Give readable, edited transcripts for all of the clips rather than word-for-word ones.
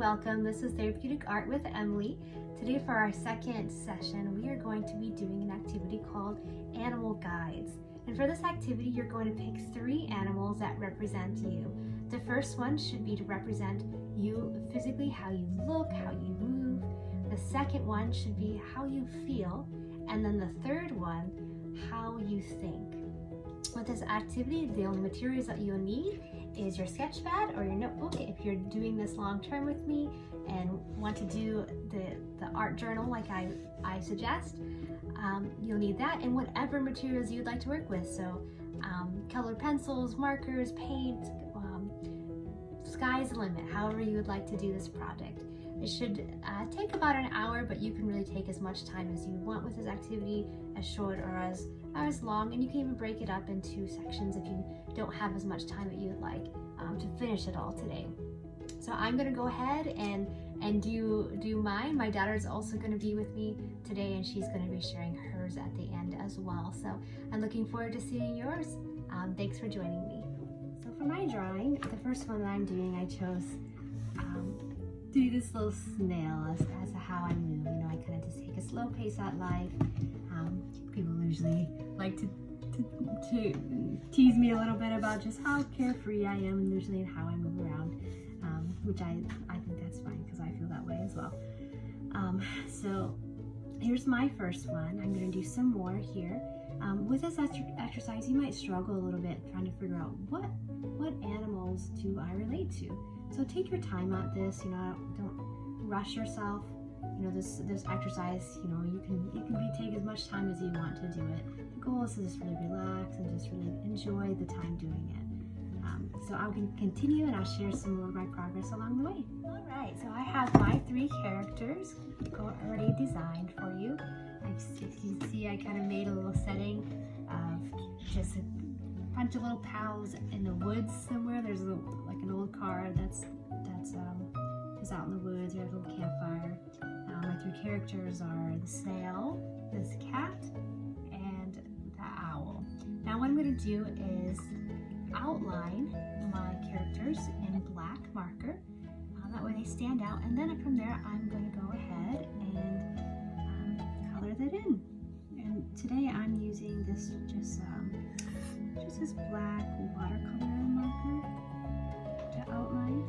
welcome. This is Therapeutic Art with Emily. Today for our second session, we are going to be doing an activity called Animal Guides. And for this activity, you're going to pick 3 animals that represent you. The first one should be to represent you physically, how you look, how you move. The second one should be how you feel. And then the third one, how you think. With this activity, the only materials that you'll need is your sketch pad or your notebook. If you're doing this long term with me and want to do the art journal like I suggest, you'll need that and whatever materials you'd like to work with. So colored pencils, markers, paint, sky's the limit, however you would like to do this project. It should take about an hour, but you can really take as much time as you want with this activity, as short or as long, and you can even break it up into sections if you don't have as much time that you would like to finish it all today. So I'm going to go ahead and do mine. My daughter is also going to be with me today, and she's going to be sharing hers at the end as well. So I'm looking forward to seeing yours. Thanks for joining me. So for my drawing, the first one that I'm doing, I chose to do this little snail as to how I move. You know, I kind of just take a slow pace at life. People usually like to tease me a little bit about just how carefree I am usually and how I move around, which I think that's fine because I feel that way as well. So here's my first one. I'm going to do some more here. With this exercise, you might struggle a little bit trying to figure out what animals do I relate to. So take your time at this. You know, don't rush yourself. You know, this exercise, you know, you can take as much time as you want to do it. The goal is to just really relax and just really enjoy the time doing it. So I'll continue and I'll share some more of my progress along the way. All right, so I have my 3 characters already designed for you. As you can see, I kind of made a little setting of just a bunch of little pals in the woods somewhere. There's like an old car that's just out in the woods. There's a little campfire. My 3 characters are the snail, this cat, and the owl. Now what I'm going to do is outline my characters in black marker. That way they stand out, and then from there I'm going to go ahead and color that in. And today I'm using this just this black watercolor marker to outline.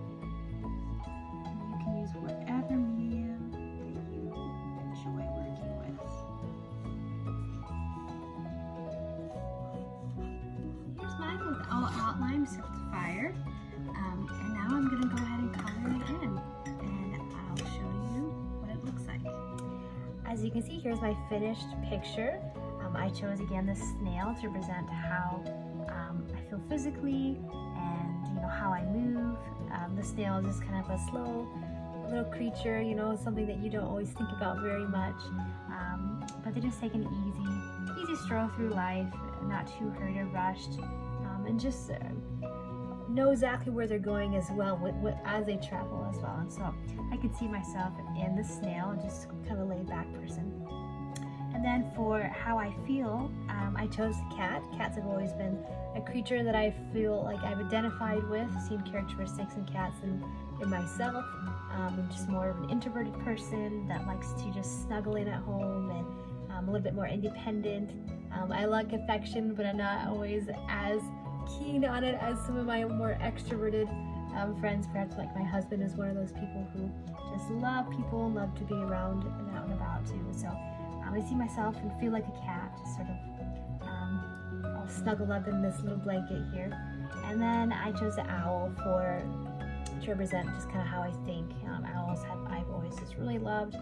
And you can use whatever medium that you enjoy working with. Here's mine with all outline set to fire. And now I'm going to go ahead and color it in, and I'll show you what it looks like. As you can see, here's my finished picture. I chose again the snail to represent how I feel physically and you know how I move. The snail is just kind of a slow little creature, you know, something that you don't always think about very much. But they just take an easy stroll through life, not too hurried or rushed, and just know exactly where they're going as well as they travel as well. And so I could see myself in the snail, just kind of a laid back person. And then for how I feel, I chose the cat. Cats have always been a creature that I feel like I've identified with, seen characteristics in cats in myself. I'm just more of an introverted person that likes to just snuggle in at home and a little bit more independent. I like affection, but I'm not always as keen on it as some of my more extroverted friends. Perhaps like my husband is one of those people who just love people and love to be around and out and about too. So I see myself and feel like a cat, just sort of all snuggled up in this little blanket here. And then I chose the owl to represent just kind of how I think. Owls I've always just really loved.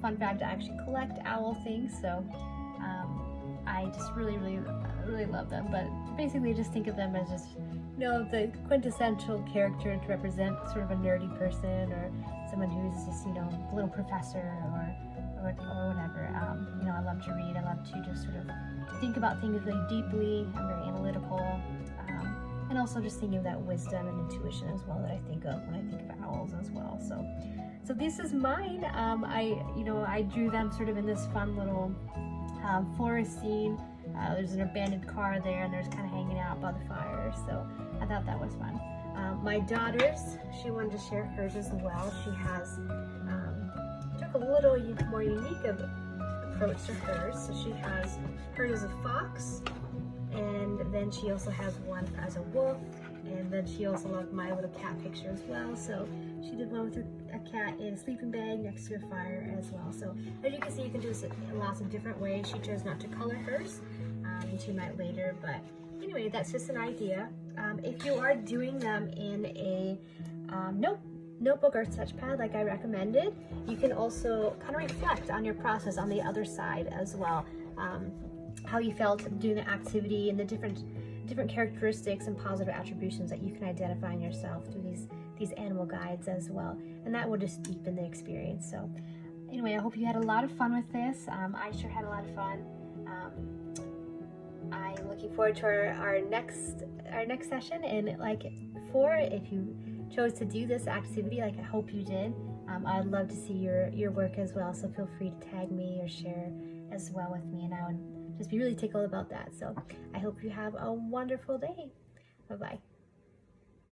Fun fact, I actually collect owl things, so I just really love them. But basically just think of them as just, you know, the quintessential character to represent sort of a nerdy person or someone who's just, you know, a little professor or whatever. You know, I love to read. I love to just sort of think about things really deeply. I'm very analytical, and also just thinking of that wisdom and intuition as well that I think of when I think of owls as well. So this is mine. I drew them sort of in this fun little forest scene. There's an abandoned car there, and they're just kind of hanging out by the fire. So I thought that was fun. My daughter's, she wanted to share hers as well. She has took a little more unique approach to hers. So she has hers as a fox, and then she also has one as a wolf, and then she also loved my little cat picture as well. So she did one with a cat in a sleeping bag next to a fire as well. So as you can see, you can do this in lots of different ways. She chose not to color hers, and she might later, but anyway, that's just an idea. If you are doing them in a notebook or sketchpad like I recommended, you can also kind of reflect on your process on the other side as well. How you felt doing the activity and the different characteristics and positive attributions that you can identify in yourself through these animal guides as well, and that will just deepen the experience. So anyway, I hope you had a lot of fun with this. I sure had a lot of fun. I'm looking forward to our next session, and like before, if you chose to do this activity, like I hope you did, I'd love to see your work as well, so feel free to tag me or share as well with me, and I would just be really tickled about that. So I hope you have a wonderful day. Bye-bye.